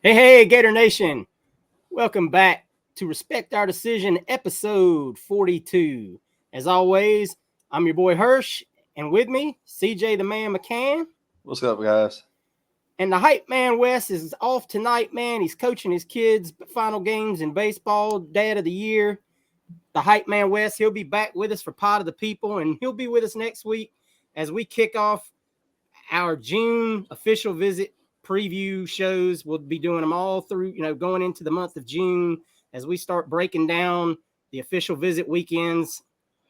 Hey, Gator Nation. Welcome back to Respect Our Decision, episode 42. As always, I'm your boy Hirsch, and with me, CJ the Man McCann. What's up, guys? And the hype man Wes is off tonight, man. He's coaching his kids' final games in baseball, dad of the year. The hype man Wes, he'll be back with us for Pod of the People, and he'll be with us next week as we kick off our June official visit preview shows. We'll be doing them all through, going into the month of June as we start breaking down the official visit weekends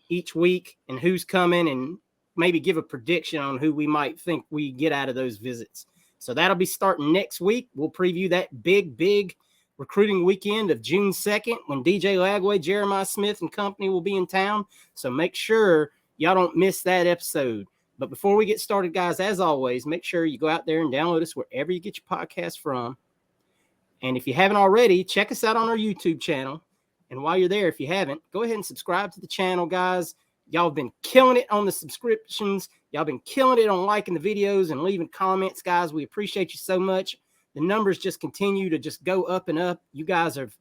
each week and who's coming, and maybe give a prediction on who we might think we get out of those visits. So that'll be starting next week. We'll preview that big recruiting weekend of June 2nd when DJ Lagway, Jeremiah Smith, and company will be in town. So make sure y'all don't miss that episode. But before we get started, guys, as always, make sure you go out there and download us wherever you get your podcast from. And if you haven't already, check us out on our YouTube channel. And while you're there, if you haven't, go ahead and subscribe to the channel, guys. Y'all have been killing it on the subscriptions. Y'all been killing it on liking the videos and leaving comments, guys. We appreciate you so much. The numbers just continue to just go up and up. You guys have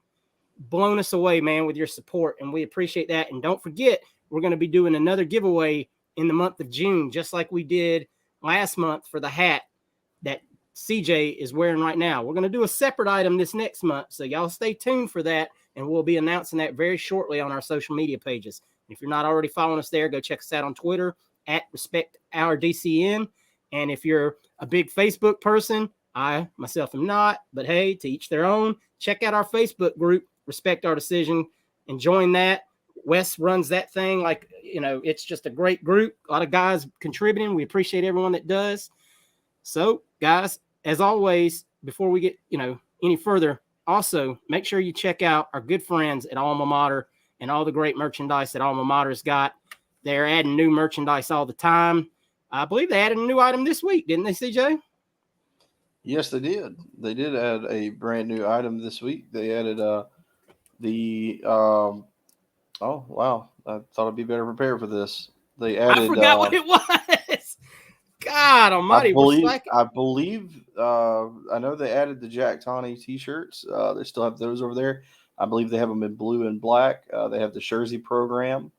blown us away, man, with your support, and we appreciate that. And don't forget, we're going to be doing another giveaway in the month of June, just like we did last month for the hat that CJ is wearing right now. We're going to do a separate item this next month, so y'all stay tuned for that, and we'll be announcing that very shortly on our social media pages. If you're not already following us there, go check us out on Twitter at RespectOurDCN. And if you're a big Facebook person, I myself am not, but hey, to each their own. Check out our Facebook group, Respect Our Decision, and join that. Wes runs that thing like, it's just a great group. A lot of guys contributing. We appreciate everyone that does. So, guys, as always, before we get, any further, also make sure you check out our good friends at Alma Mater and all the great merchandise that Alma Mater's got. They're adding new merchandise all the time. I believe they added a new item this week, didn't they, CJ? Yes, they did. They did add a brand new item this week. They added oh, wow. I thought I'd be better prepared for this. They added. I forgot what it was. God almighty. I believe, I know they added the Jack Tawny t-shirts. They still have those over there. I believe they have them in blue and black. They have the Jersey program.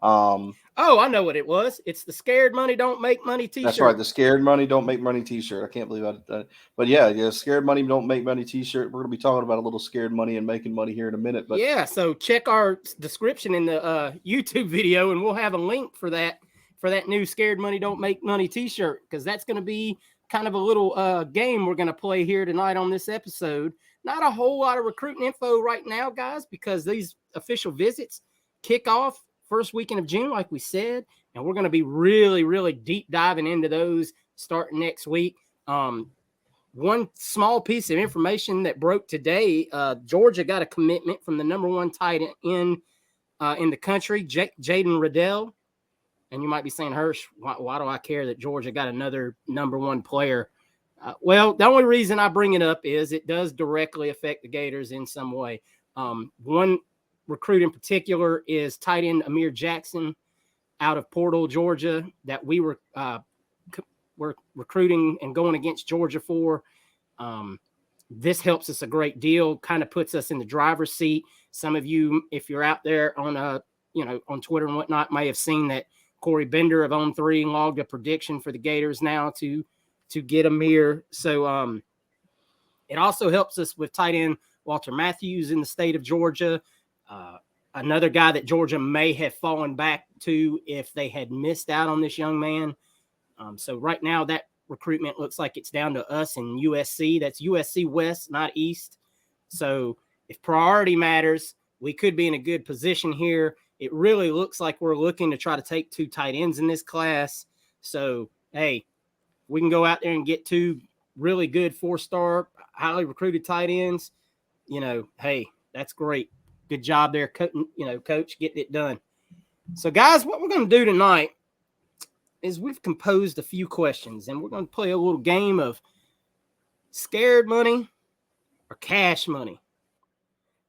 I know what it was. It's the Scared Money Don't Make Money t-shirt. That's right. The Scared Money Don't Make Money t-shirt. I can't believe I but yeah, Scared Money Don't Make Money t-shirt. We're going to be talking about a little scared money and making money here in a minute. But yeah, so check our description in the YouTube video, and we'll have a link for that new Scared Money Don't Make Money t-shirt, because that's going to be kind of a little game we're going to play here tonight on this episode. Not a whole lot of recruiting info right now, guys, because these official visits kick off first weekend of June, like we said, and we're going to be really deep diving into those starting next week. One small piece of information that broke today, Georgia got a commitment from the number one tight end in the country, Jaden Riddell. And you might be saying, Hirsch, why do I care that Georgia got another number one player? Well, the only reason I bring it up is it does directly affect the Gators in some way. One recruit in particular is tight end Amir Jackson out of Portal, Georgia, that we were recruiting and going against Georgia for. This helps us a great deal, kind of puts us in the driver's seat. Some of you, if you're out there on on Twitter and whatnot, may have seen that Corey Bender of On 3 logged a prediction for the Gators now to get Amir. So it also helps us with tight end Walter Matthews in the state of Georgia. Another guy that Georgia may have fallen back to if they had missed out on this young man. So right now that recruitment looks like it's down to us and USC. That's USC West, not East. So if priority matters, we could be in a good position here. It really looks like we're looking to try to take 2 tight ends in this class. So, hey, we can go out there and get 2 really good 4-star, highly recruited tight ends. Hey, that's great. Good job there, Coach, getting it done. So, guys, what we're going to do tonight is we've composed a few questions, and we're going to play a little game of scared money or cash money.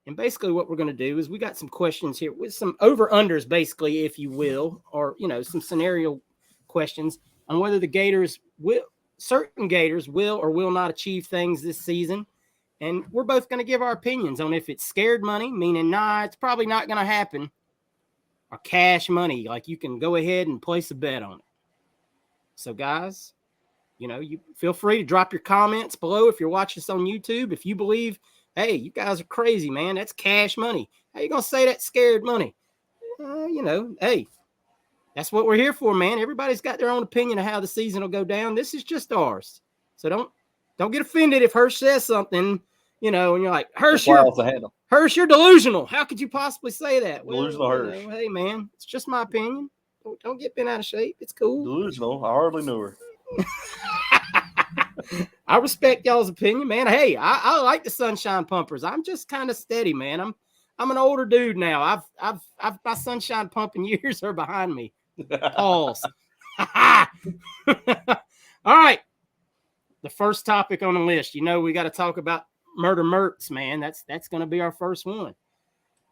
And basically what we're going to do is we got some questions here with some over-unders, basically, if you will, or, some scenario questions on whether the Gators certain Gators will or will not achieve things this season. And we're both going to give our opinions on if it's scared money, meaning, nah, it's probably not going to happen, or cash money, like you can go ahead and place a bet on it. So, guys, you feel free to drop your comments below if you're watching this on YouTube. If you believe, hey, you guys are crazy, man, that's cash money. How you going to say that's scared money? Hey, that's what we're here for, man. Everybody's got their own opinion of how the season will go down. This is just ours. So don't get offended if Hirsch says something, and you're like, Hirsch, you're delusional. How could you possibly say that? Delusional Hirsch. Hey, man, it's just my opinion. Don't get bent out of shape. It's cool. Delusional. I hardly knew her. I respect y'all's opinion, man. Hey, I like the Sunshine Pumpers. I'm just kind of steady, man. I'm an older dude now. I've my Sunshine Pumping years are behind me. Pause. All right. The first topic on the list. We got to talk about Murder Mertz, man. That's going to be our first one.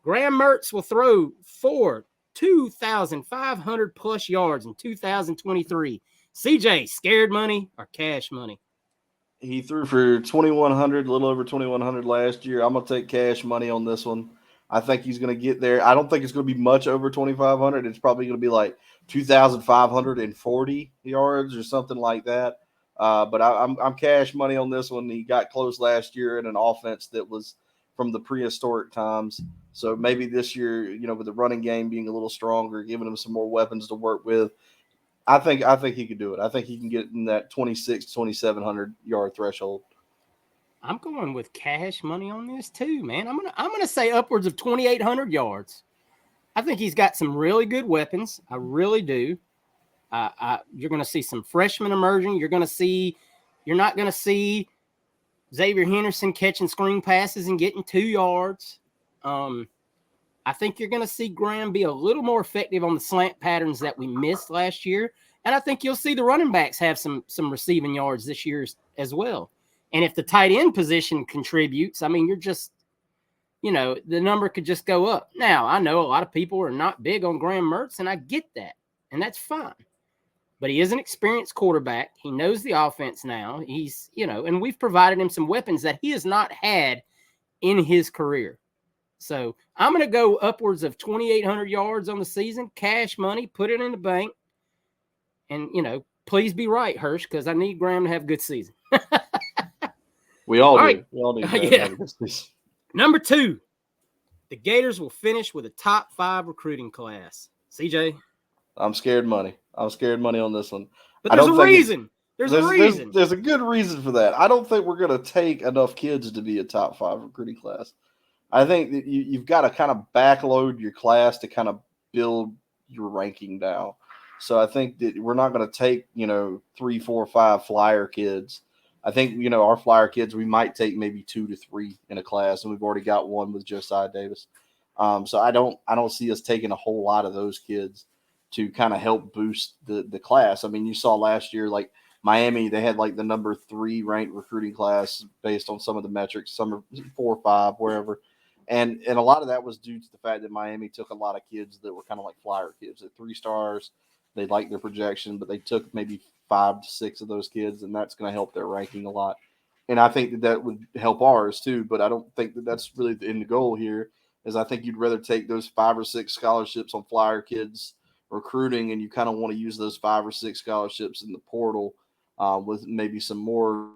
Graham Mertz will throw for 2,500 plus yards in 2023. CJ, scared money or cash money? He threw for 2,100, a little over 2,100 last year. I'm going to take cash money on this one. I think he's going to get there. I don't think it's going to be much over 2,500. It's probably going to be like 2,540 yards or something like that. But I'm cash money on this one. He got close last year in an offense that was from the prehistoric times. So maybe this year, with the running game being a little stronger, giving him some more weapons to work with, I think he could do it. I think he can get in that 2,700 yard threshold. I'm going with cash money on this too, man. I'm gonna say upwards of 2,800 yards. I think he's got some really good weapons. I really do. You're going to see some freshmen emerging. You're not going to see Xavier Henderson catching screen passes and getting 2 yards. I think you're going to see Graham be a little more effective on the slant patterns that we missed last year. And I think you'll see the running backs have some receiving yards this year as well. And if the tight end position contributes, I mean, you're just, the number could just go up. Now, I know a lot of people are not big on Graham Mertz, and I get that. And that's fine. But he is an experienced quarterback. He knows the offense now. He's, and we've provided him some weapons that he has not had in his career. So I'm going to go upwards of 2,800 yards on the season, cash money, put it in the bank. And, please be right, Hirsch, because I need Graham to have a good season. We all do. Right. We all need Graham to have a good season. Number 2, the Gators will finish with a top 5 recruiting class. CJ? I'm scared money. I'm scared money on this one. But there's a reason. There's a reason. There's a good reason for that. I don't think we're going to take enough kids to be a top 5 recruiting class. I think that you've got to kind of backload your class to kind of build your ranking down. So I think that we're not going to take, 3, 4, 5 flyer kids. I think, our flyer kids, we might take maybe 2 to 3 in a class, and we've already got one with Josiah Davis. So I don't see us taking a whole lot of those kids to kind of help boost the class. I mean, you saw last year, like Miami, they had like the number 3 ranked recruiting class based on some of the metrics, some are 4 or 5, wherever. And a lot of that was due to the fact that Miami took a lot of kids that were kind of like flyer kids at 3 stars. They liked their projection, but they took maybe 5 to 6 of those kids, and that's going to help their ranking a lot. And I think that would help ours too, but I don't think that that's really the end goal here. Is I think you'd rather take those 5 or 6 scholarships on flyer kids recruiting, and you kind of want to use those 5 or 6 scholarships in the portal with maybe some more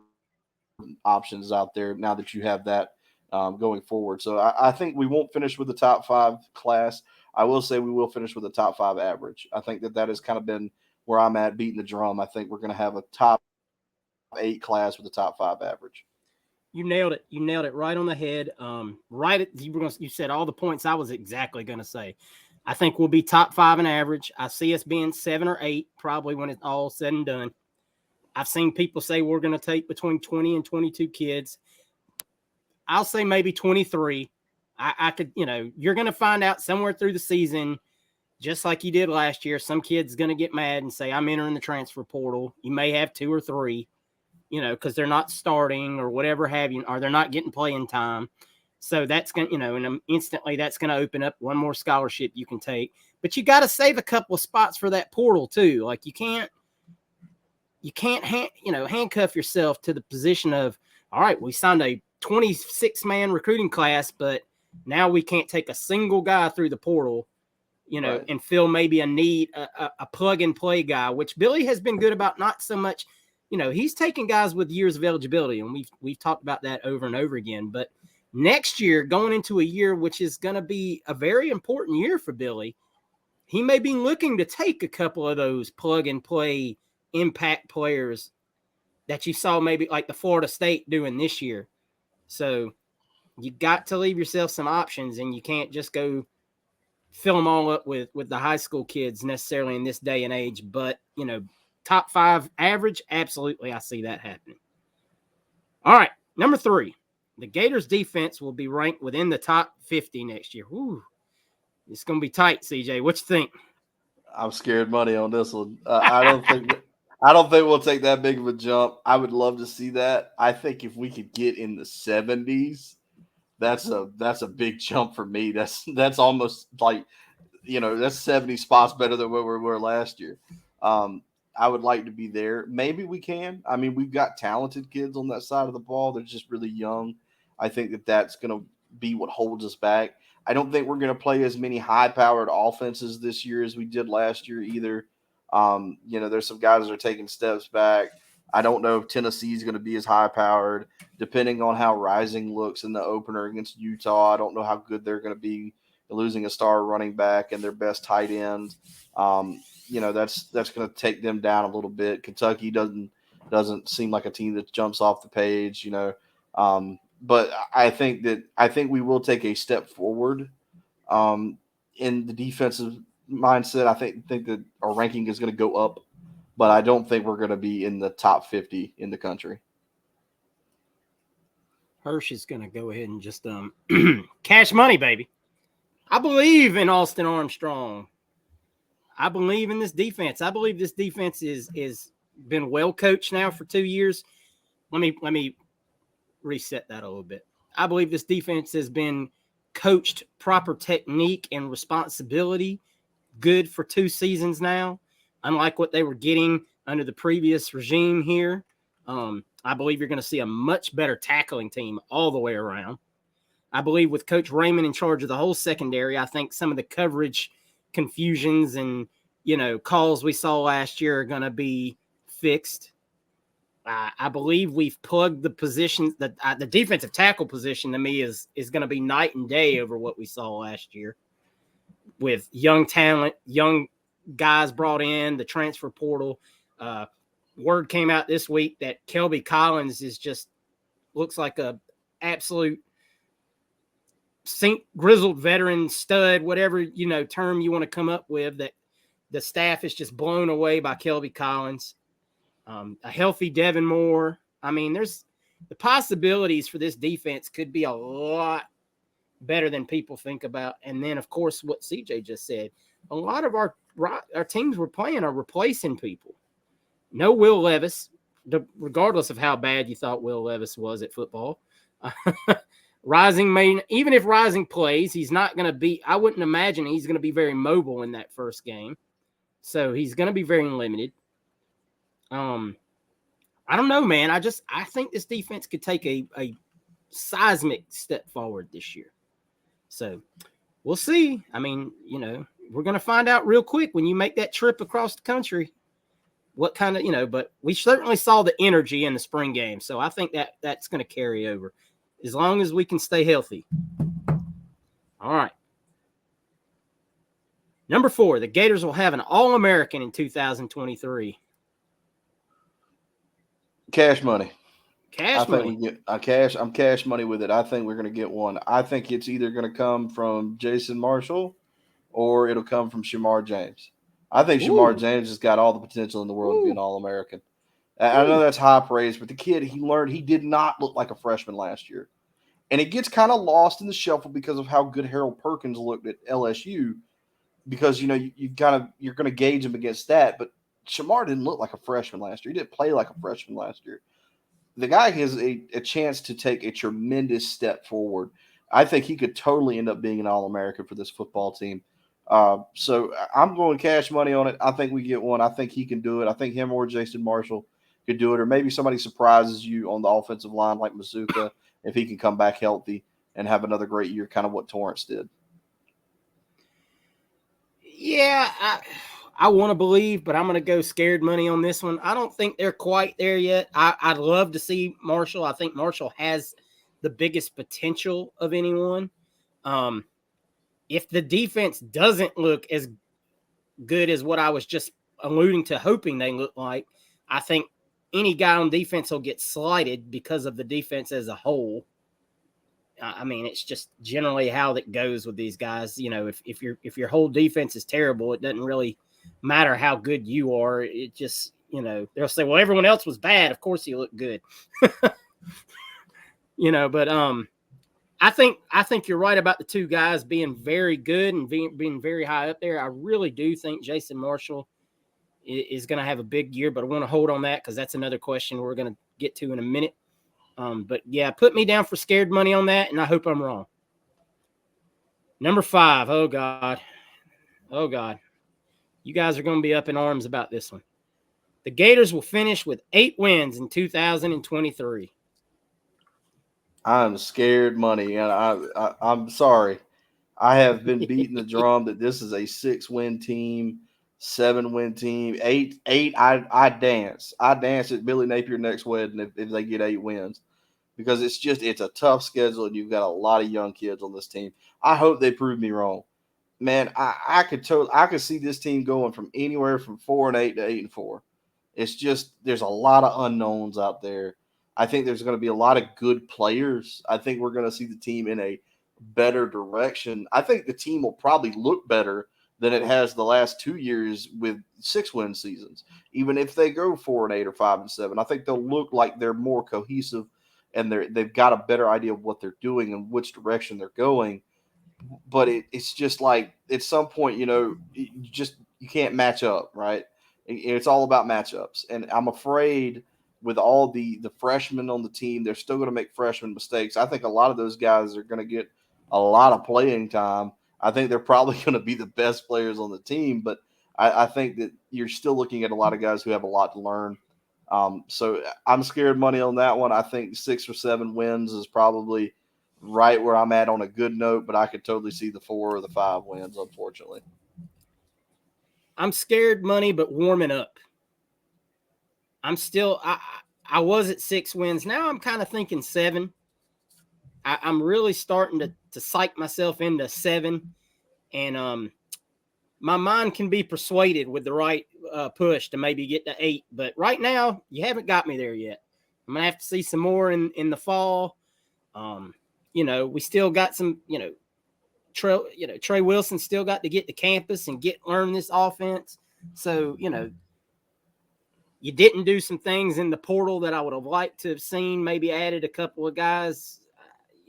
options out there now that you have that going forward. So I think we won't finish with the top 5 class. I will say we will finish with a top 5 average. I think that has kind of been where I'm at beating the drum. I think we're going to have a top 8 class with a top 5 average. You nailed it. You nailed it right on the head. You said all the points I was exactly going to say. I think we'll be top 5 in average. I see us being 7 or 8 probably when it's all said and done. I've seen people say we're going to take between 20 and 22 kids. I'll say maybe 23. I could, you're going to find out somewhere through the season, just like you did last year, some kid's going to get mad and say, I'm entering the transfer portal. You may have 2 or 3, because they're not starting or whatever have you, or they're not getting playing time. So that's going to, and instantly that's going to open up one more scholarship you can take. But you got to save a couple of spots for that portal too. Like you can't handcuff yourself to the position of, all right, we signed a 26-man recruiting class, but now we can't take a single guy through the portal, Right. and fill maybe a need, a plug and play guy, which Billy has been good about. Not so much, he's taking guys with years of eligibility, and we've talked about that over and over again. But next year, going into a year which is going to be a very important year for Billy, he may be looking to take a couple of those plug and play impact players that you saw maybe like the Florida State doing this year. So you got to leave yourself some options, and you can't just go fill them all up with the high school kids necessarily in this day and age. But, top 5 average, absolutely, I see that happening. All right, number 3, the Gators defense will be ranked within the top 50 next year. Whew. It's going to be tight, CJ. What you think? I'm scared money on this one. I don't think we'll take that big of a jump. I would love to see that. I think if we could get in the 70s, that's a big jump for me. That's almost like, that's 70 spots better than where we were last year. I would like to be there. Maybe we can. I mean, we've got talented kids on that side of the ball. They're just really young. I think that's going to be what holds us back. I don't think we're going to play as many high-powered offenses this year as we did last year either. There's some guys that are taking steps back. I don't know if Tennessee is going to be as high-powered, depending on how Rising looks in the opener against Utah. I don't know how good they're going to be losing a star running back and their best tight end. That's going to take them down a little bit. Kentucky doesn't seem like a team that jumps off the page, but I think we will take a step forward in the defensive mindset. I think that our ranking is going to go up, but I don't think we're going to be in the top 50 in the country. Hirsch is going to go ahead and just cash money, baby. I believe in Austin Armstrong. I believe in this defense. I believe this defense is been well coached now for 2 years. Let me reset that a little bit. I believe this defense has been coached proper technique and responsibility good for 2 seasons now, unlike what they were getting under the previous regime here. I believe you're going to see a much better tackling team all the way around. I believe with Coach Raymond in charge of the whole secondary, I think some of the coverage confusions and, calls we saw last year are going to be fixed. I believe we've plugged the positions. The defensive tackle position to me is going to be night and day over what we saw last year with young talent, young guys brought in, the transfer portal. Word came out this week that Kelby Collins looks like a absolute grizzled veteran stud, whatever, term you want to come up with, that the staff is just blown away by Kelby Collins. A healthy Devin Moore. I mean, there's the possibilities for this defense could be a lot better than people think about. And then, of course, what CJ just said, a lot of our teams we're playing are replacing people. No Will Levis, regardless of how bad you thought Will Levis was at football. Rising even if Rising plays, he's not going to be, I wouldn't imagine he's going to be very mobile in that first game. So he's going to be very limited. I don't know, man. I think this defense could take a seismic step forward this year. So we'll see. I mean, we're going to find out real quick when you make that trip across the country what kind of, but we certainly saw the energy in the spring game. So I think that's going to carry over as long as we can stay healthy. All right. Number 4, the Gators will have an All-American in 2023. Cash money. Cash money. We get I'm cash money with it. I think we're going to get one. I think it's either going to come from Jason Marshall or it'll come from Shamar James. I think Shamar James has got all the potential in the world to be an All-American. I know that's high praise, but the kid, he did not look like a freshman last year. And it gets kind of lost in the shuffle because of how good Harold Perkins looked at LSU because, you're going to gauge him against that. But Shamar didn't look like a freshman last year. He didn't play like a freshman last year. The guy has a chance to take a tremendous step forward. I think he could totally end up being an All-American for this football team. So I'm going cash money on it. I think we get one. I think he can do it. I think him or Jason Marshall could do it, or maybe somebody surprises you on the offensive line like Mazuka. if he can come back healthy and have another great year, kind of what Torrance did. Yeah, I want to believe, but I'm going to go scared money on this one. I don't think they're quite there yet. I'd love to see Marshall. I think Marshall has the biggest potential of anyone. If the defense doesn't look as good as what I was just alluding to, hoping they look like, I think any guy on defense will get slighted because of the defense as a whole. I mean, it's just generally how that goes with these guys. You know, if your whole defense is terrible, it doesn't really matter how good you are. It just, you know, they'll say, well, everyone else was bad. Of course you look good. You know, but I think you're right about the two guys being very good and being very high up there. I really do think Jason Marshall is going to have a big year, but I want to hold on that because that's another question we're going to get to in a minute. But yeah, put me down for scared money on that, and I hope I'm wrong. Number 5. Oh God. You guys are going to be up in arms about this one. The Gators will finish with 8 wins in 2023. I'm scared money, and I'm sorry. I have been beating the drum that this is a 6-win team, 7-win team, 8. I dance. I dance at Billy Napier next wedding if they get 8 wins, because it's a tough schedule and you've got a lot of young kids on this team. I hope they prove me wrong. Man, I could see this team going from anywhere from 4-8 to 8-4. It's just there's a lot of unknowns out there. I think there's going to be a lot of good players. I think we're going to see the team in a better direction. I think the team will probably look better than it has the last 2 years with 6-win seasons. Even if they go 4-8 or 5-7, I think they'll look like they're more cohesive and they've got a better idea of what they're doing and which direction they're going. But it's just like at some point, you can't match up, right? It's all about matchups, and I'm afraid with all the freshmen on the team, they're still going to make freshman mistakes. I think a lot of those guys are going to get a lot of playing time. I think they're probably going to be the best players on the team, but I think that you're still looking at a lot of guys who have a lot to learn. So I'm scared money on that one. I think 6 or 7 wins is probably right where I'm at on a good note, but I could totally see the 4 or the 5 wins, unfortunately. I'm scared money, but warming up. I'm still I was at 6 wins. Now I'm kind of thinking 7. I'm really starting to psych myself into 7, and my mind can be persuaded with the right push to maybe get to 8. But right now, you haven't got me there yet. I'm gonna have to see some more in the fall. We still got some. Trey Wilson still got to get to campus and learn this offense. So you didn't do some things in the portal that I would have liked to have seen. Maybe added a couple of guys.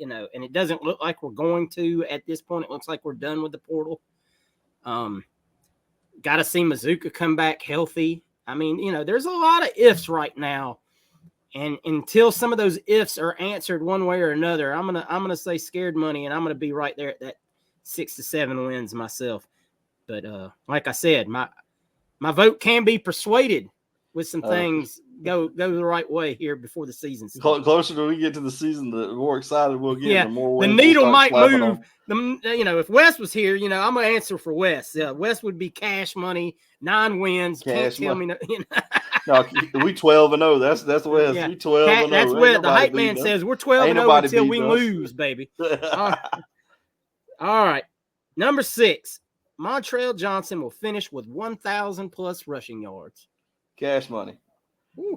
And it doesn't look like we're going to at this point. It looks like we're done with the portal. Got to see Mazuka come back healthy. I mean, there's a lot of ifs right now, and until some of those ifs are answered one way or another, I'm gonna say scared money, and I'm gonna be right there at that 6 to 7 wins myself. But like I said, my vote can be persuaded with some things go the right way here before the season starts. Closer to we get to the season, the more excited we'll get. Yeah, the more the needle might move. If Wes was here, I'm gonna answer for Wes. Wes would be cash money, 9 wins. Can't tell me no. No, we 12-0. That's Wes. Yeah. We 12-0. That's where the hype man says we're 12-0 until we lose, baby. All right. Number 6, Montrell Johnson will finish with 1,000 plus rushing yards. Cash money.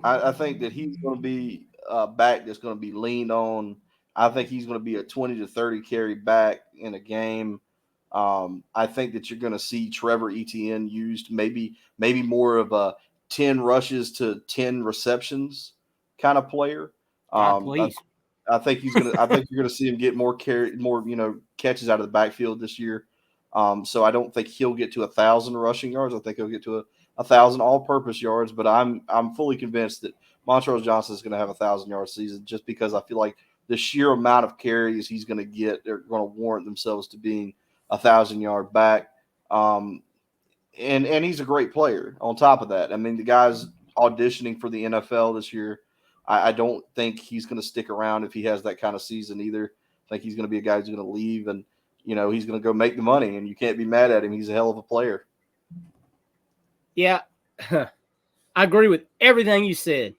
I think that he's going to be a back that's going to be leaned on. I think he's going to be a 20 to 30 carry back in a game. I think that you're going to see Trevor Etienne used maybe more of a 10 rushes to 10 receptions kind of player. Please. I think he's going to. I think you're going to see him get more catches out of the backfield this year. So I don't think he'll get to 1,000 rushing yards. I think he'll get to 1,000 all-purpose yards. But I'm fully convinced that Montrell Johnson is going to have 1,000-yard season, just because I feel like the sheer amount of carries he's going to get, they're going to warrant themselves to being 1,000-yard back. And he's a great player. On top of that, I mean, the guy's auditioning for the NFL this year. I don't think he's going to stick around if he has that kind of season either. I think he's going to be a guy who's going to leave and, he's going to go make the money, and you can't be mad at him. He's a hell of a player. Yeah, I agree with everything you said,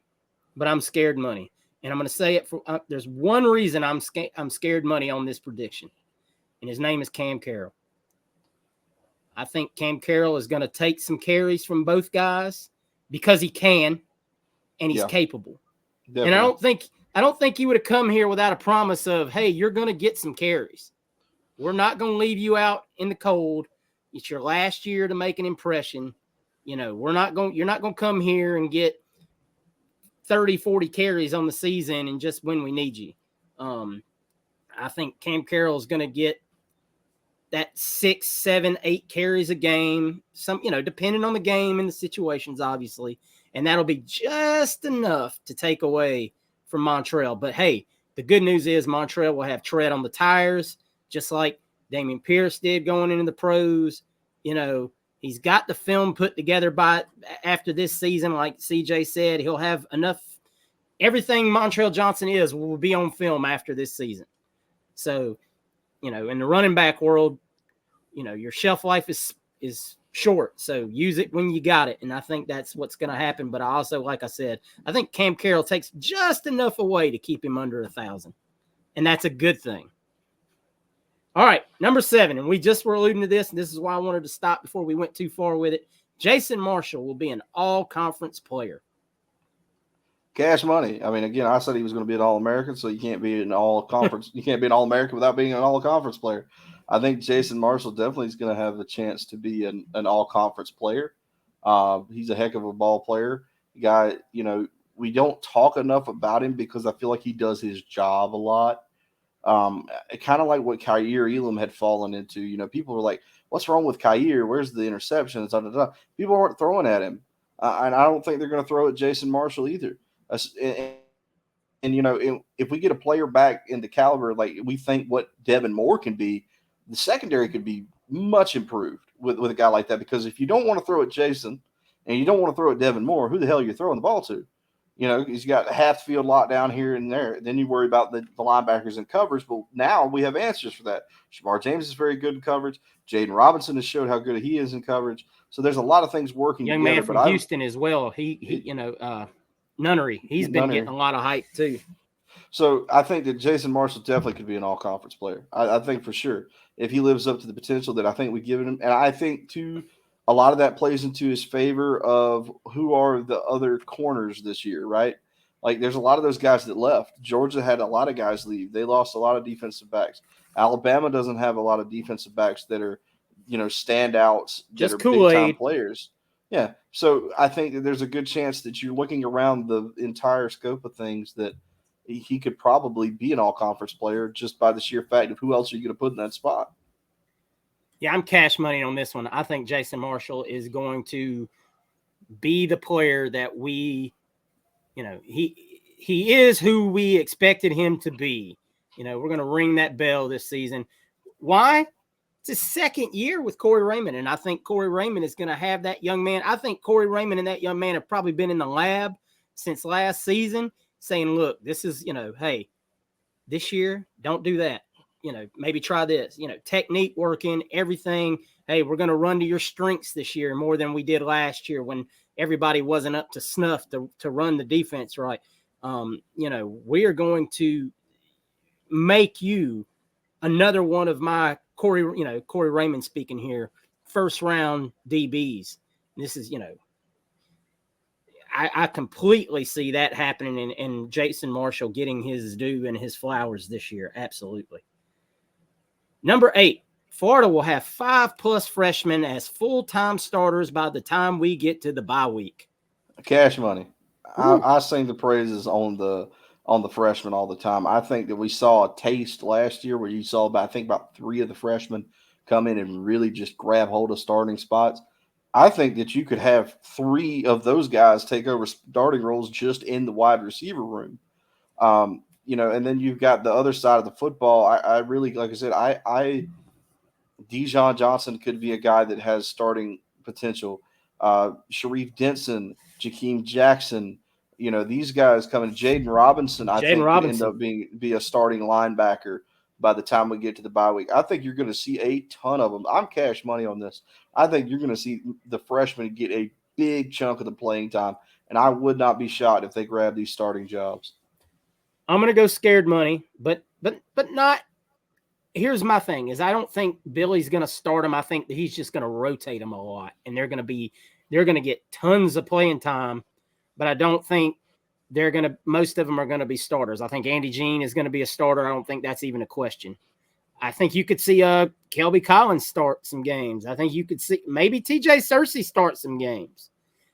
but I'm scared money. And I'm going to say it for there's one reason I'm scared money on this prediction, and his name is Cam Carroll. I think Cam Carroll is going to take some carries from both guys because he can and he's capable. Definitely. And I don't think he would have come here without a promise of, hey, you're going to get some carries. We're not going to leave you out in the cold. It's your last year to make an impression. You're not going to come here and get 30, 40 carries on the season and just when we need you. I think Cam Carroll is going to get that 6, 7, 8 carries a game, depending on the game and the situations, obviously. And that'll be just enough to take away from Montrell. But, hey, the good news is Montrell will have tread on the tires, just like Dameon Pierce did going into the pros. He's got the film put together after this season, like CJ said. He'll have enough. Everything Montrell Johnson will be on film after this season. So, in the running back world, your shelf life is short. So use it when you got it. And I think that's what's going to happen. But I also, like I said, I think Cam Carroll takes just enough away to keep him under 1,000. And that's a good thing. All right, number 7. And we just were alluding to this, and this is why I wanted to stop before we went too far with it. Jason Marshall will be an all-conference player. Cash money. I mean, again, I said he was going to be an All-American, so you can't be an All-Conference. You can't be an All-American without being an All-Conference player. I think Jason Marshall definitely is going to have a chance to be an All-Conference player. He's a heck of a ball player. Guy, we don't talk enough about him because I feel like he does his job a lot. Kind of like what Kaiir Elam had fallen into. People were like, what's wrong with Kaiir? Where's the interceptions? People weren't throwing at him. And I don't think they're going to throw at Jason Marshall either. And if we get a player back in the caliber like we think what Devin Moore can be, the secondary could be much improved with a guy like that. Because if you don't want to throw at Jason and you don't want to throw at Devin Moore, who the hell are you throwing the ball to? He's got half the field locked down here and there. Then you worry about the linebackers and coverage. But now we have answers for that. Shamar James is very good in coverage. Jaden Robinson has showed how good he is in coverage. So there's a lot of things working together. Young man from Houston as well. Nunnery. He's been getting a lot of hype too. So I think that Jason Marshall definitely could be an all-conference player. I think for sure. If he lives up to the potential that I think we've given him. And I think, too, a lot of that plays into his favor of who are the other corners this year, right? Like there's a lot of those guys that left. Georgia had a lot of guys leave. They lost a lot of defensive backs. Alabama doesn't have a lot of defensive backs that are, standouts, that are big-time players. Yeah, so I think that there's a good chance that you're looking around the entire scope of things that he could probably be an all-conference player just by the sheer fact of who else are you going to put in that spot. Yeah, I'm cash money on this one. I think Jason Marshall is going to be the player that he is who we expected him to be. We're going to ring that bell this season. Why? It's his second year with Corey Raymond, and I think Corey Raymond is going to have that young man. I think Corey Raymond and that young man have probably been in the lab since last season saying, look, this is, hey, this year, don't do that. Maybe try this, technique working, everything. Hey, we're going to run to your strengths this year more than we did last year when everybody wasn't up to snuff to run the defense right. We are going to make you another one of my Corey Raymond speaking here, first round DBs. This is, I completely see that happening and Jason Marshall getting his due and his flowers this year. Absolutely. Number 8, Florida will have 5+ freshmen as full-time starters by the time we get to the bye week. Cash money. I sing the praises on the freshmen all the time. I think that we saw a taste last year where you saw about 3 of the freshmen come in and really just grab hold of starting spots. I think that you could have 3 of those guys take over starting roles just in the wide receiver room. And then you've got the other side of the football. I really, like I said, Dijon Johnson could be a guy that has starting potential. Sharif Denson, Jakeem Jackson, these guys coming. Jaden Robinson, I Jaden think, could end Robinson. up be a starting linebacker by the time we get to the bye week. I think you're going to see a ton of them. I'm cash money on this. I think you're going to see the freshmen get a big chunk of the playing time, and I would not be shocked if they grab these starting jobs. I'm going to go scared money, but not. Here's my thing: is I don't think Billy's going to start him. I think that he's just going to rotate them a lot, and they're going to get tons of playing time. But I don't think most of them are going to be starters. I think Andy Jean is going to be a starter. I don't think that's even a question. I think you could see Kelby Collins start some games. I think you could see maybe TJ Searcy start some games.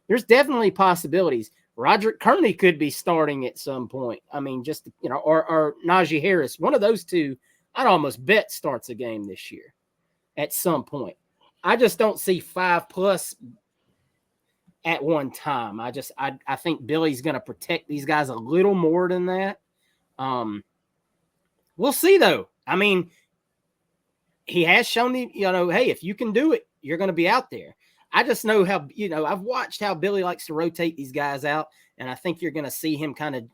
There's definitely possibilities. Roderick Kearney could be starting at some point. I mean, just, or Najee Harris. One of those two, I'd almost bet starts a game this year at some point. I just don't see 5+ at one time. I think Billy's going to protect these guys a little more than that. We'll see, though. I mean, he has shown me, hey, if you can do it, you're going to be out there. I just know how, I've watched how Billy likes to rotate these guys out, and I think you're going to see him kind of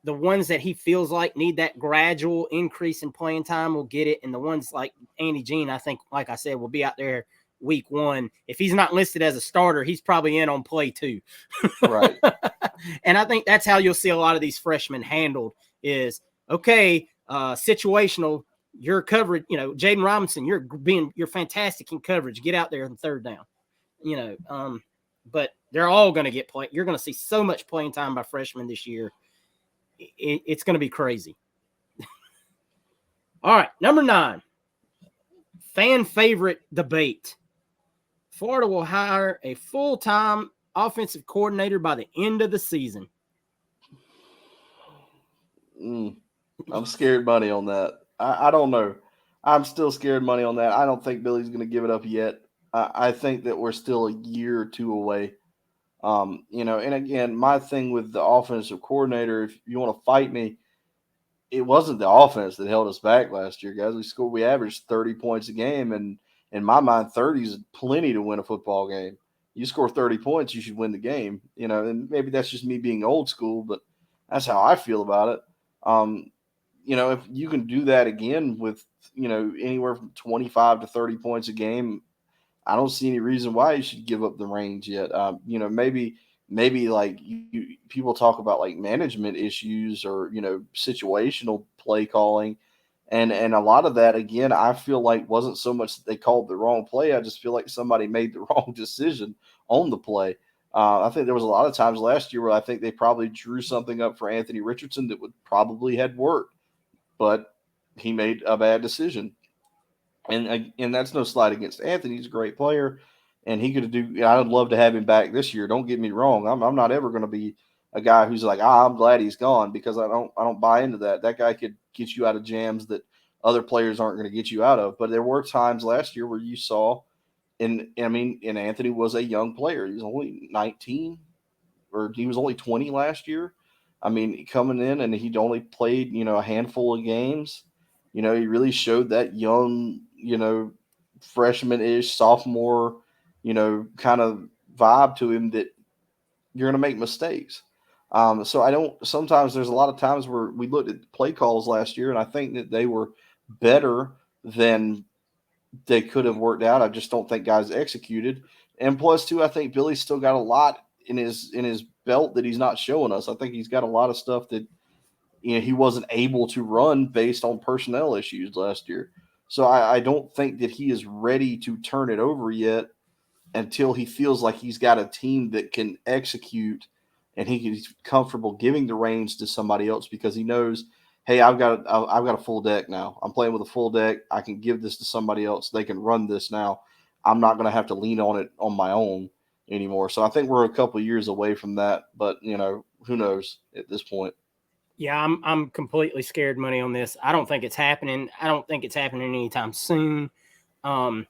the ones that he feels like need that gradual increase in playing time will get it, and the ones like Andy Jean, I think, like I said, will be out there week 1. If he's not listed as a starter, he's probably in on play 2. Right. And I think that's how you'll see a lot of these freshmen handled is, okay, situational, your coverage, Jaden Robinson, you're fantastic in coverage. Get out there in third down, but they're all going to get play. You're going to see so much playing time by freshmen this year. It's going to be crazy. All right. Number 9, fan favorite debate. Florida will hire a full-time offensive coordinator by the end of the season. I'm scared money on that. I don't know. I'm still scared money on that. I don't think Billy's going to give it up yet. I think that we're still a year or two away. And again, my thing with the offensive coordinator, if you want to fight me, it wasn't the offense that held us back last year, guys. We averaged 30 points a game, and in my mind, 30 is plenty to win a football game. You score 30 points, you should win the game. And maybe that's just me being old school, but that's how I feel about it. If you can do that again with, anywhere from 25 to 30 points a game, I don't see any reason why you should give up the range yet. Maybe like people talk about like management issues or, situational play calling. And a lot of that, again, I feel like wasn't so much that they called the wrong play. I just feel like somebody made the wrong decision on the play. I think there was a lot of times last year where I think they probably drew something up for Anthony Richardson that would probably had worked, but he made a bad decision. And that's no slight against Anthony. He's a great player, and he could do. I'd love to have him back this year. Don't get me wrong. I'm not ever going to be a guy who's like, I'm glad he's gone, because I don't buy into that. That guy could get you out of jams that other players aren't going to get you out of. But there were times last year where you saw, and Anthony was a young player. He was only 19, or he was only 20 last year. Coming in, and he'd only played, a handful of games. He really showed that young, freshman-ish, sophomore, kind of vibe to him that you're going to make mistakes. So sometimes there's a lot of times where we looked at play calls last year, and I think that they were better than they could have worked out. I just don't think guys executed. And plus, too, I think Billy's still got a lot in his belt that he's not showing us. I think he's got a lot of stuff that he wasn't able to run based on personnel issues last year. So I don't think that he is ready to turn it over yet until he feels like he's got a team that can execute and he's comfortable giving the reins to somebody else, because he knows, hey, I've got a full deck now. I'm playing with a full deck. I can give this to somebody else. They can run this now. I'm not going to have to lean on it on my own anymore. So I think we're a couple of years away from that, but who knows at this point. Yeah, I'm completely scared money on this. I don't think it's happening. I don't think it's happening anytime soon. One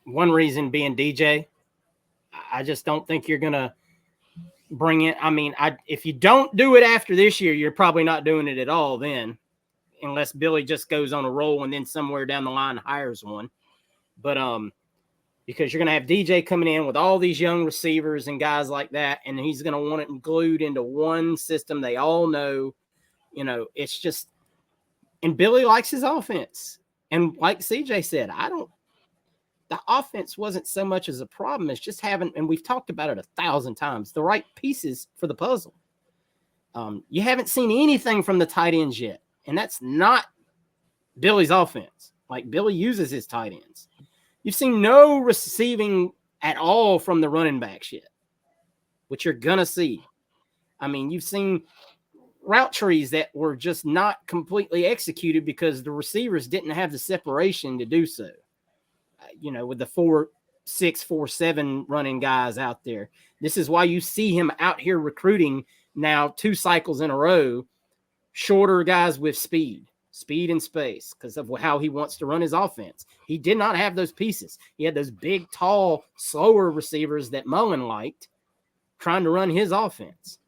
reason being DJ. I just don't think you're gonna bring it. If you don't do it after this year, you're probably not doing it at all then, unless Billy just goes on a roll and then somewhere down the line hires one. But because you're going to have DJ coming in with all these young receivers and guys like that, and he's going to want it glued into one system. They all know, it's just – and Billy likes his offense. And like CJ said, the offense wasn't so much as a problem as just having – and we've talked about it 1,000 times – the right pieces for the puzzle. You haven't seen anything from the tight ends yet, and that's not Billy's offense. Like, Billy uses his tight ends. You've seen no receiving at all from the running backs yet, which you're going to see. I mean, you've seen route trees that were just not completely executed because the receivers didn't have the separation to do so. With the 4-6, 4-7 running guys out there. This is why you see him out here recruiting now 2 cycles in a row, shorter guys with speed and space, because of how he wants to run his offense. He did not have those pieces. He had those big, tall, slower receivers that Mullen liked trying to run his offense,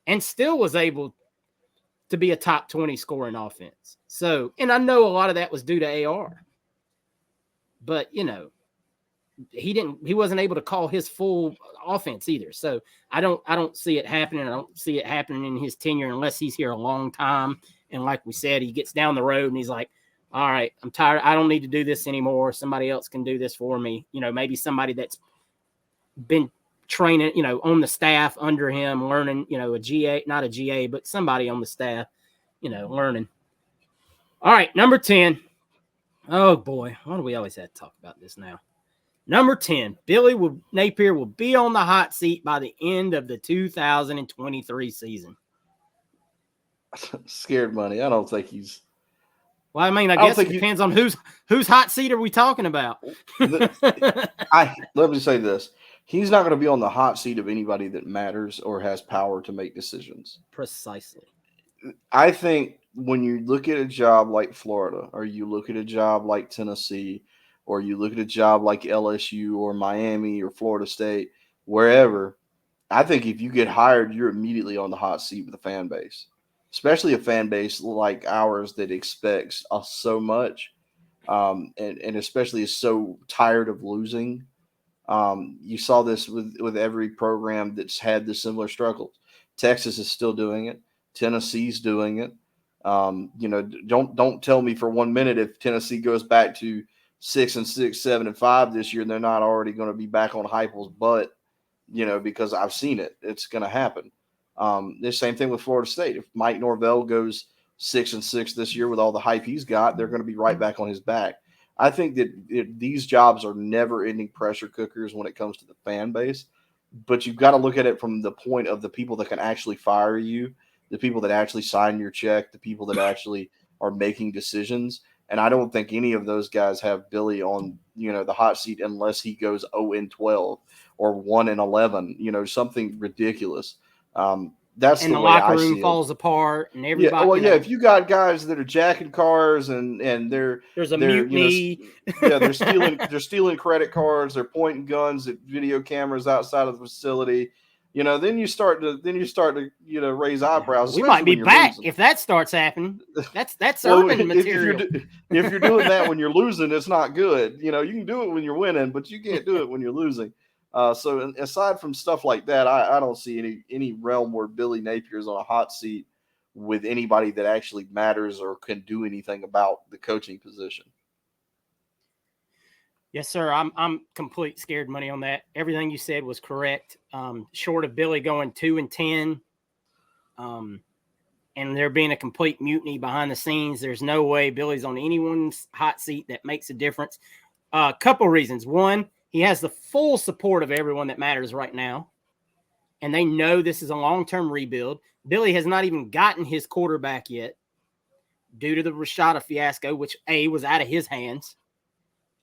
and still was able to be a top 20 scoring offense. So, and I know a lot of that was due to AR, but he wasn't able to call his full offense either. So I don't see it happening. I don't see it happening in his tenure unless he's here a long time. And like we said, he gets down the road and he's like, all right, I'm tired. I don't need to do this anymore. Somebody else can do this for me. Maybe somebody that's been training, on the staff under him, learning, a GA, not a GA, but somebody on the staff, learning. All right, number 10. Oh boy, why do we always have to talk about this now? Number 10, Napier will be on the hot seat by the end of the 2023 season. Scared money. I don't think he's. Well, I mean, I guess it depends on whose hot seat are we talking about. Let me say this: he's not going to be on the hot seat of anybody that matters or has power to make decisions. Precisely. I think when you look at a job like Florida, or you look at a job like Tennessee, or you look at a job like LSU or Miami or Florida State, wherever, I think if you get hired, you're immediately on the hot seat with the fan base, especially a fan base like ours that expects us so much, and especially is so tired of losing. You saw this with every program that's had the similar struggles. Texas is still doing it. Tennessee's doing it. Don't tell me for 1 minute if Tennessee goes back to 6-6, 7-5 this year, they're not already going to be back on Heupel's butt, because I've seen it. It's going to happen. The same thing with Florida State. If Mike Norvell goes 6-6 this year with all the hype he's got, they're going to be right back on his back. I think that these jobs are never-ending pressure cookers when it comes to the fan base, but you've got to look at it from the point of the people that can actually fire you, the people that actually sign your check, the people that actually are making decisions. And I don't think any of those guys have Billy on, the hot seat unless he goes 0-12 or 1-11, something ridiculous. That's and the the way locker I room see falls apart, and everybody. If you got guys that are jacking cars and there's a mutiny. They're stealing credit cards, they're pointing guns at video cameras outside of the facility. Then you start to raise eyebrows. We might be back if that starts happening. That's urban material. If you're doing that when you're losing, it's not good. You can do it when you're winning, but you can't do it when you're losing. So aside from stuff like that, I don't see any realm where Billy Napier is on a hot seat with anybody that actually matters or can do anything about the coaching position. Yes, sir. I'm complete scared money on that. Everything you said was correct. Short of Billy going 2-10, and there being a complete mutiny behind the scenes, there's no way Billy's on anyone's hot seat that makes a difference. A couple reasons. One, he has the full support of everyone that matters right now, and they know this is a long-term rebuild. Billy has not even gotten his quarterback yet due to the Rashada fiasco, which was out of his hands.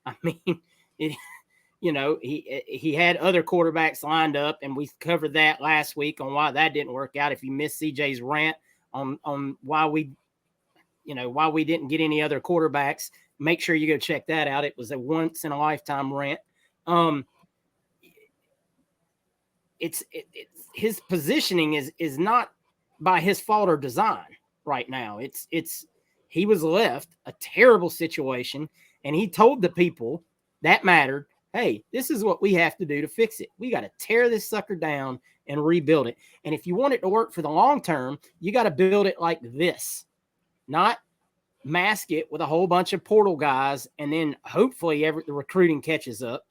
I mean, he had other quarterbacks lined up, and we covered that last week on why that didn't work out. If you missed CJ's rant on why we didn't get any other quarterbacks, make sure you go check that out. It was a once in a lifetime rant. It's his positioning is not by his fault or design right now. He was left a terrible situation, and he told the people that mattered, hey, this is what we have to do to fix it. We got to tear this sucker down and rebuild it. And if you want it to work for the long term, you got to build it like this, not mask it with a whole bunch of portal guys, and then hopefully the recruiting catches up.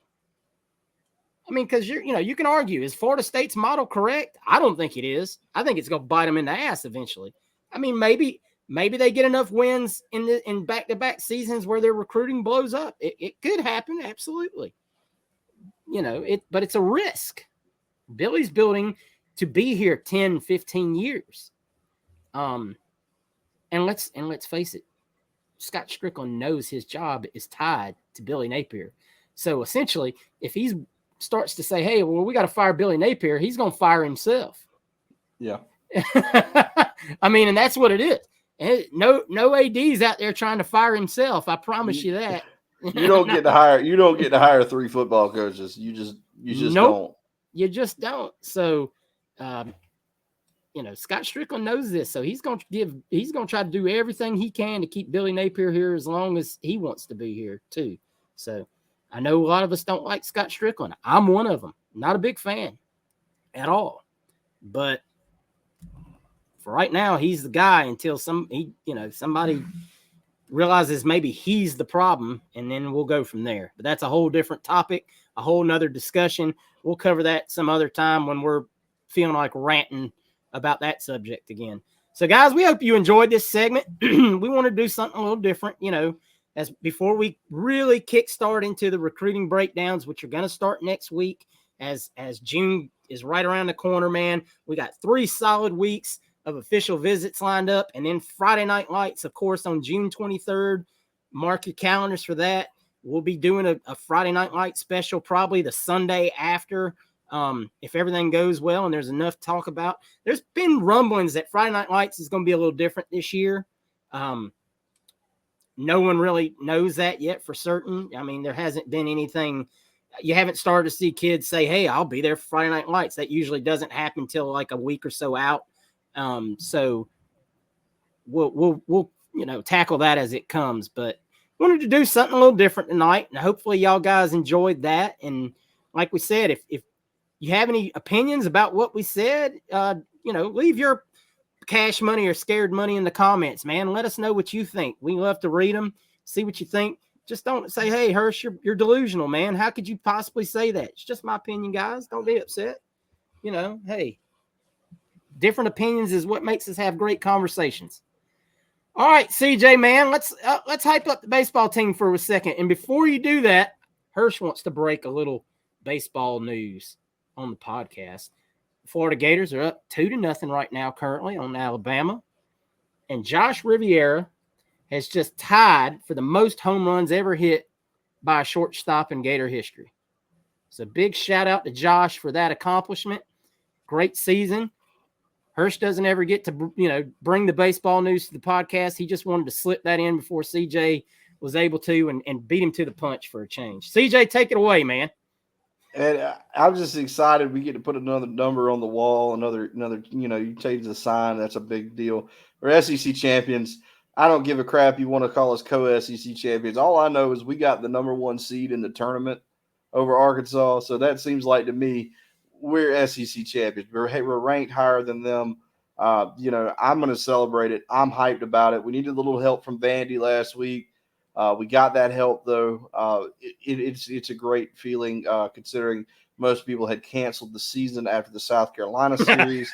I mean, because you can argue, is Florida State's model correct? I don't think it is. I think it's going to bite them in the ass eventually. I mean, maybe they get enough wins in back-to-back seasons where their recruiting blows up. It could happen, absolutely. But it's a risk. Billy's building to be here 10, 15 years. And let's face it, Scott Strickland knows his job is tied to Billy Napier. So essentially, if he starts to say, hey, well, we got to fire Billy Napier, he's going to fire himself. Yeah. I mean, and that's what it is. And no AD's out there trying to fire himself. I promise you that. You don't get to hire 3 football coaches. You just don't. You just don't. So, Scott Strickland knows this. So he's going to try to do everything he can to keep Billy Napier here as long as he wants to be here too. So I know a lot of us don't like Scott Strickland. I'm one of them. Not a big fan at all. But for right now, he's the guy until somebody realizes maybe he's the problem, and then we'll go from there. But that's a whole different topic, a whole nother discussion. We'll cover that some other time when we're feeling like ranting about that subject again. So, guys, we hope you enjoyed this segment. We want to do something a little different, as before we really kickstart into the recruiting breakdowns, which are going to start next week as June is right around the corner, man. We got 3 solid weeks of official visits lined up, and then Friday Night Lights, of course, on June 23rd. Mark your calendars for that. We'll be doing a Friday Night Light special probably the Sunday after, if everything goes well and there's enough to talk about. There's been rumblings that Friday Night Lights is going to be a little different this year. No one really knows that yet for certain. I mean, there hasn't been anything. You haven't started to see kids say, hey, I'll be there for Friday Night Lights. That usually doesn't happen until like a week or so out. So we'll tackle that as it comes, but wanted to do something a little different tonight, and hopefully y'all guys enjoyed that. And like we said, if you have any opinions about what we said, leave your cash money or scared money in the comments, man. Let us know what you think. We love to read them, see what you think. Just don't say, hey, Hirsch, you're delusional, man. How could you possibly say that? It's just my opinion, guys. Don't be upset. Hey, different opinions is what makes us have great conversations. All right, CJ, man, let's hype up the baseball team for a second. And before you do that, Hirsch wants to break a little baseball news on the podcast. The Florida Gators are up 2-0 right now currently on Alabama. And Josh Riviera has just tied for the most home runs ever hit by a shortstop in Gator history. So big shout out to Josh for that accomplishment. Great season. Hirsch doesn't ever get to, bring the baseball news to the podcast. He just wanted to slip that in before CJ was able to and beat him to the punch for a change. CJ, take it away, man. And I'm just excited we get to put another number on the wall, another, you change the sign. That's a big deal. We're SEC champions. I don't give a crap you want to call us co-SEC champions. All I know is we got the number 1 seed in the tournament over Arkansas. So that seems like to me we're SEC champions. We're ranked higher than them. I'm going to celebrate it. I'm hyped about it. We needed a little help from Vandy last week. We got that help, though. It's a great feeling considering most people had canceled the season after the South Carolina series.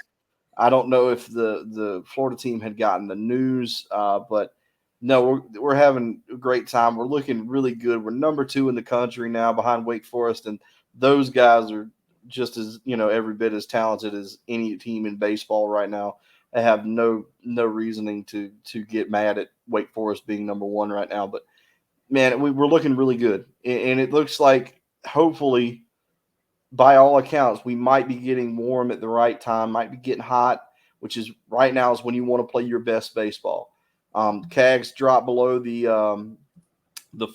I don't know if the Florida team had gotten the news, but no, we're having a great time. We're looking really good. We're number 2 in the country now behind Wake Forest, and those guys are just as, every bit as talented as any team in baseball right now. I have no reasoning to get mad at Wake Forest being number 1 right now. But, man, we're looking really good. And it looks like, hopefully, by all accounts, we might be getting warm at the right time, might be getting hot, which is right now is when you want to play your best baseball. Cags dropped below the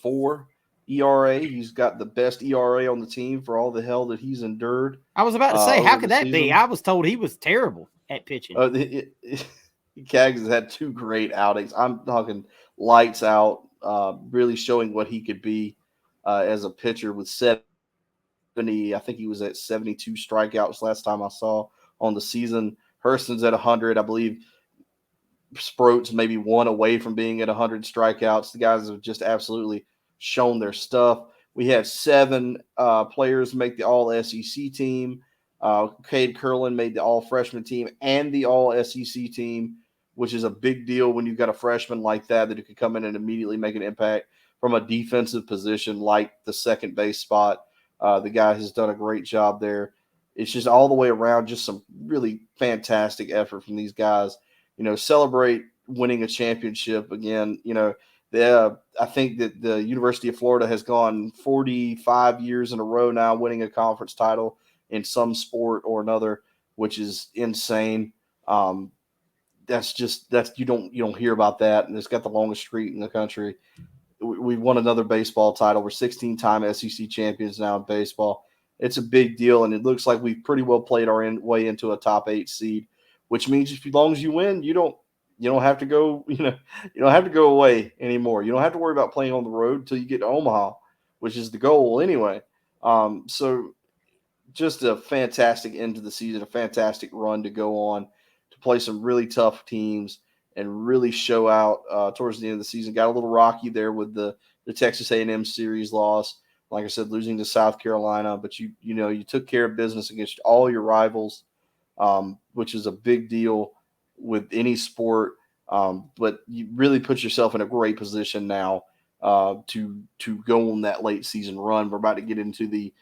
4 ERA. He's got the best ERA on the team for all the hell that he's endured. I was about to say, how could that be? I was told he was terrible at pitching. Cags has had 2 great outings. I'm talking lights out, really showing what he could be as a pitcher with 7 I think he was at 72 strikeouts last time I saw on the season. Hurston's at 100. I believe Sproat's maybe one away from being at 100 strikeouts. The guys have just absolutely shown their stuff. We had 7 players make the All SEC team. Cade Curlin made the All Freshman team and the All SEC team, which is a big deal when you've got a freshman like that who can come in and immediately make an impact from a defensive position like the second base spot. The guy has done a great job there. It's just all the way around, just some really fantastic effort from these guys. Celebrate winning a championship again. I think that the University of Florida has gone 45 years in a row now winning a conference title in some sport or another, which is insane. That's you don't hear about that, and it's got the longest streak in the country. We won another baseball title. We're 16-time SEC champions now in baseball. It's a big deal, and it looks like we've pretty well played our way into a top 8 seed, which means as long as you win, you don't have to go, you don't have to go away anymore. You don't have to worry about playing on the road until you get to Omaha, which is the goal anyway. So just a fantastic end to the season, a fantastic run to go on to play some really tough teams and really show out towards the end of the season. Got a little rocky there with the Texas A&M series loss. Like I said, losing to South Carolina, but you took care of business against all your rivals, which is a big deal with any sport. But you really put yourself in a great position now to go on that late season run. We're about to get into the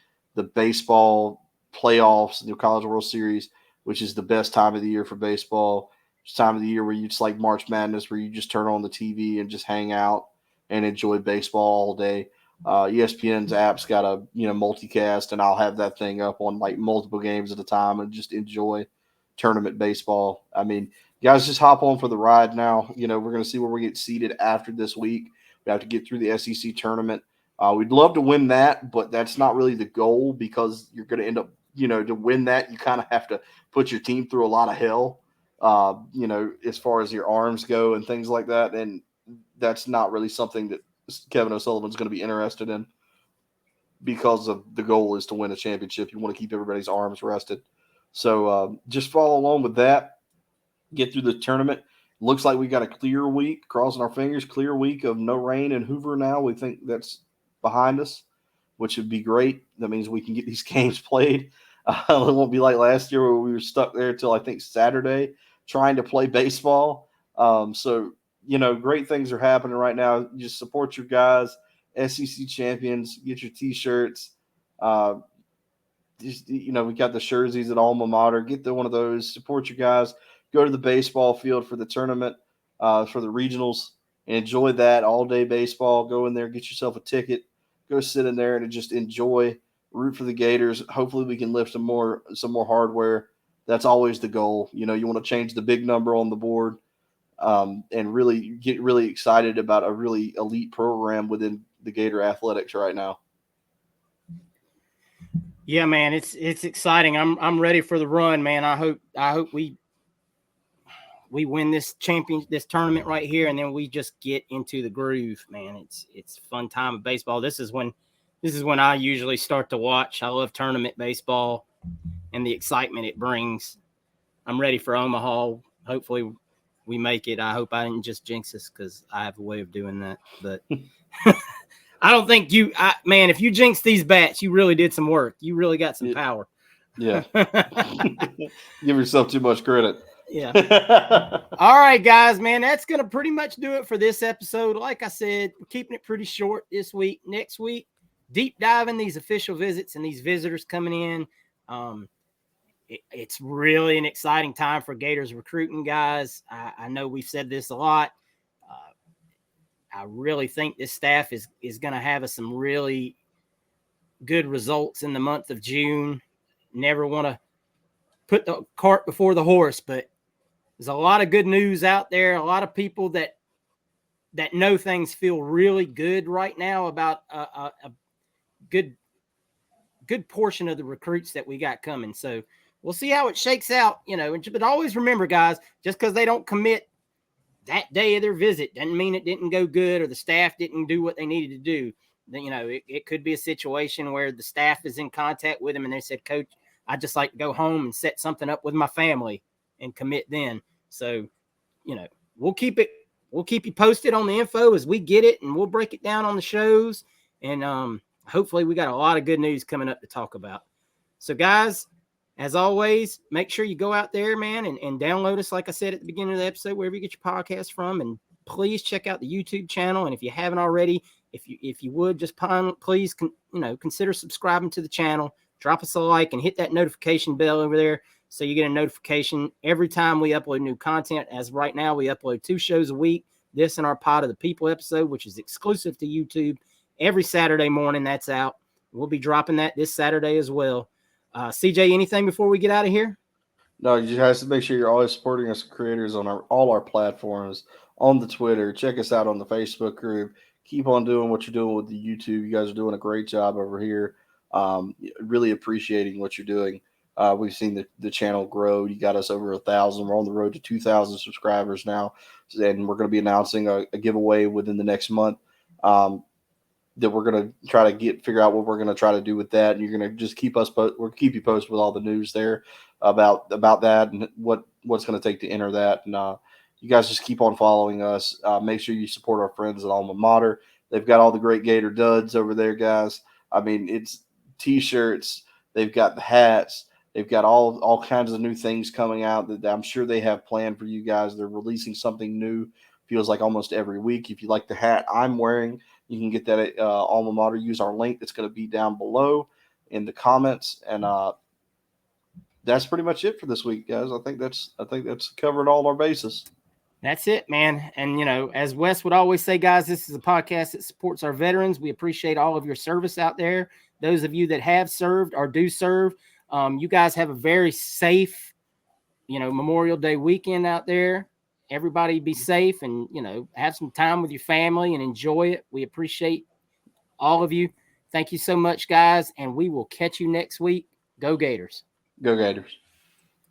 baseball playoffs, the College World Series, which is the best time of the year for baseball. It's time of the year where it's like March Madness, where you just turn on the TV and just hang out and enjoy baseball all day. ESPN's app's got a multicast, and I'll have that thing up on like multiple games at a time and just enjoy tournament baseball. I mean, guys, just hop on for the ride now. We're going to see where we get seated after this week. We have to get through the SEC tournament. We'd love to win that, but that's not really the goal, because you're going to end up, to win that, you kind of have to put your team through a lot of hell, as far as your arms go and things like that. And that's not really something that Kevin O'Sullivan's going to be interested in, because of the goal is to win a championship. You want to keep everybody's arms rested. So just follow along with that. Get through the tournament. Looks like we got a clear week, crossing our fingers, clear week of no rain in Hoover now. We think that's behind us, which would be great. That means we can get these games played. It won't be like last year where we were stuck there till I think Saturday trying to play baseball. So great things are happening right now. Just support your guys, SEC champions. Get your T-shirts. We got the jerseys at Alma Mater. Get one of those. Support your guys. Go to the baseball field for the tournament, for the regionals, and enjoy that all-day baseball. Go in there, get yourself a ticket. Go sit in there and just enjoy. Root for the Gators. Hopefully we can lift some more hardware. That's always the goal. You want to change the big number on the board, and really get really excited about a really elite program within the Gator athletics right now. Yeah, man, it's exciting. I'm ready for the run, man. I hope we win this tournament right here, and then we just get into the groove, man. It's fun time of baseball. This is when I usually start to watch. I love tournament baseball and the excitement it brings. I'm ready for Omaha. Hopefully we make it. I hope I didn't just jinx us, because I have a way of doing that. But I don't think man, if you jinx these bats, you really did some work. You really got some power. Yeah. Give yourself too much credit. Yeah. All right, guys, man, that's going to pretty much do it for this episode. Like I said, we're keeping it pretty short this week. Next week, deep diving these official visits and these visitors coming in. It's really an exciting time for Gators recruiting, guys. I know we've said this a lot. I really think this staff is going to have us some really good results in the month of June. Never want to put the cart before the horse, but there's a lot of good news out there. A lot of people that know things feel really good right now about a good portion of the recruits that we got coming. So we'll see how it shakes out, but always remember, guys, just because they don't commit that day of their visit doesn't mean it didn't go good or the staff didn't do what they needed to do. then, it could be a situation where the staff is in contact with him and they said, Coach, I'd just like to go home and set something up with my family and commit then. So, we'll keep you posted on the info as we get it, and we'll break it down on the shows. And hopefully we got a lot of good news coming up to talk about. So, guys, as always, make sure you go out there, man, and download us, like I said at the beginning of the episode, wherever you get your podcast from. And please check out the YouTube channel. And if you haven't already, if you would, just please consider subscribing to the channel. Drop us a like and hit that notification bell over there so you get a notification every time we upload new content. As right now, we upload 2 shows a week. This and our Pod of the People episode, which is exclusive to YouTube, every Saturday morning. That's out. We'll be dropping that this Saturday as well. CJ, anything before we get out of here? No, you guys have to make sure you're always supporting us creators on all our platforms, on the Twitter. Check us out on the Facebook group. Keep on doing what you're doing with the YouTube. You guys are doing a great job over here. Really appreciating what you're doing. We've seen the channel grow. You got us over 1,000. We're on the road to 2,000 subscribers now, and we're going to be announcing a giveaway within the next month. That we're going to try to figure out what we're going to try to do with that. And you're going to just keep you posted with all the news there about that and what's going to take to enter that. And you guys just keep on following us. Make sure you support our friends at Alma Mater. They've got all the great Gator duds over there, guys. I mean, it's T-shirts. They've got the hats. They've got all kinds of new things coming out that I'm sure they have planned for you guys. They're releasing something new. Feels like almost every week. If you like the hat I'm wearing, you can get that at Alma Mater. Use our link that's going to be down below in the comments. And that's pretty much it for this week, guys. I think that's covered all our bases. That's it, man. And, as Wes would always say, guys, this is a podcast that supports our veterans. We appreciate all of your service out there. Those of you that have served or do serve, you guys have a very safe, Memorial Day weekend out there. Everybody be safe and, have some time with your family and enjoy it. We appreciate all of you. Thank you so much, guys. And we will catch you next week. Go Gators. Go Gators.